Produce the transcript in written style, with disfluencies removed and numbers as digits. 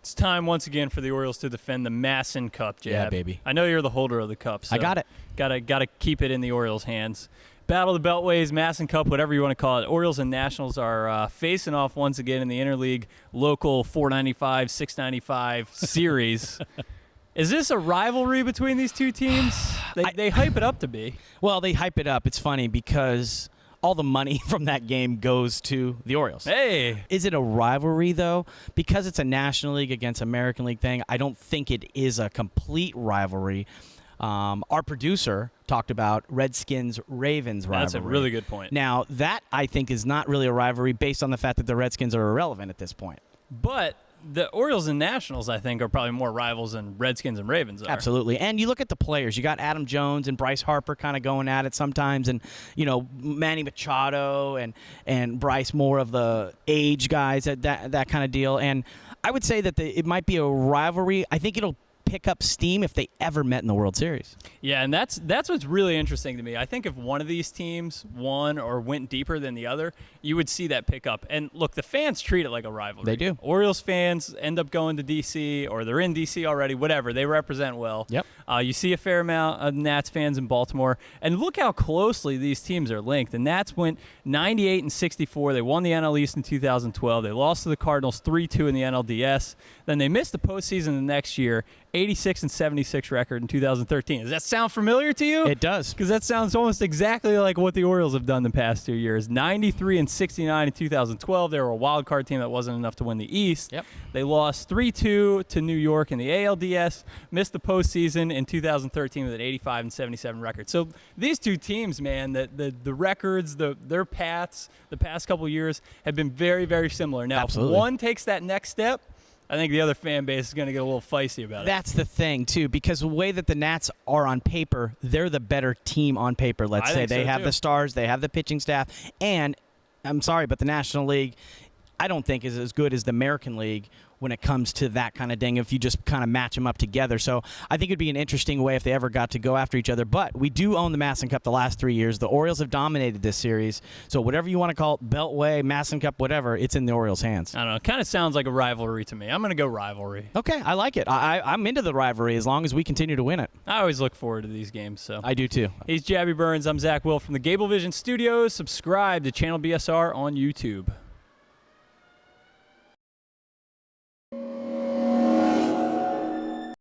It's time once again for the Orioles to defend the Masson Cup, Jab. Yeah, baby. I know you're the holder of the cup. So I got it. Gotta keep it in the Orioles' hands. Battle of the Beltways, Masson Cup, whatever you want to call it. Orioles and Nationals are facing off once again in the interleague local $4.95, $6.95 series. Is this a rivalry between these two teams? They hype it up to be. Well, they hype it up. It's funny because all the money from that game goes to the Orioles. Hey. Is it a rivalry, though? Because it's a National League against American League thing, I don't think it is a complete rivalry. Our producer talked about Redskins-Ravens rivalry. That's a really good point. Now, that, I think, is not really a rivalry based on the fact that the Redskins are irrelevant at this point. But the Orioles and Nationals, I think, are probably more rivals than Redskins and Ravens are. Absolutely. And you look at the players. You got Adam Jones and Bryce Harper kind of going at it sometimes, and, Manny Machado and Bryce more of the age guys, that kind of deal. And I would say that it might be a rivalry. I think it'll pick up steam if they ever met in the World Series. Yeah, and that's what's really interesting to me. I think if one of these teams won or went deeper than the other, you would see that pick up. And look, the fans treat it like a rivalry. They do. Orioles fans end up going to D.C. or they're in D.C. already, whatever. They represent well. Yep. You see a fair amount of Nats fans in Baltimore. And look how closely these teams are linked. The Nats went 98-64. They won the NL East in 2012. They lost to the Cardinals 3-2 in the NLDS. Then they missed the postseason the next year, 86-76 record in 2013. Does that sound familiar to you? It does. Because that sounds almost exactly like what the Orioles have done the past 2 years. 93-69 in 2012. They were a wild card team that wasn't enough to win the East. Yep. They lost 3-2 to New York in the ALDS, missed the postseason in 2013 with an 85-77 record. So these two teams, man, the records, their paths the past couple of years have been very, very similar. Now, Absolutely. if one takes that next step, I think the other fan base is going to get a little feisty about it. That's the thing, too, because the way that the Nats are on paper, they're the better team on paper, let's say. They have the stars, they have the pitching staff, and I'm sorry, but the National League, I don't think is as good as the American League when it comes to that kind of thing if you just kind of match them up together. So I think it would be an interesting way if they ever got to go after each other. But we do own the Masson Cup the last 3 years. The Orioles have dominated this series. So whatever you want to call it, Beltway, Masson Cup, whatever, it's in the Orioles' hands. I don't know. It kind of sounds like a rivalry to me. I'm going to go rivalry. Okay, I like it. I'm into the rivalry as long as we continue to win it. I always look forward to these games. So I do, too. He's Jabby Burns. I'm Zach Will from the Gable Vision Studios. Subscribe to Channel BSR on YouTube.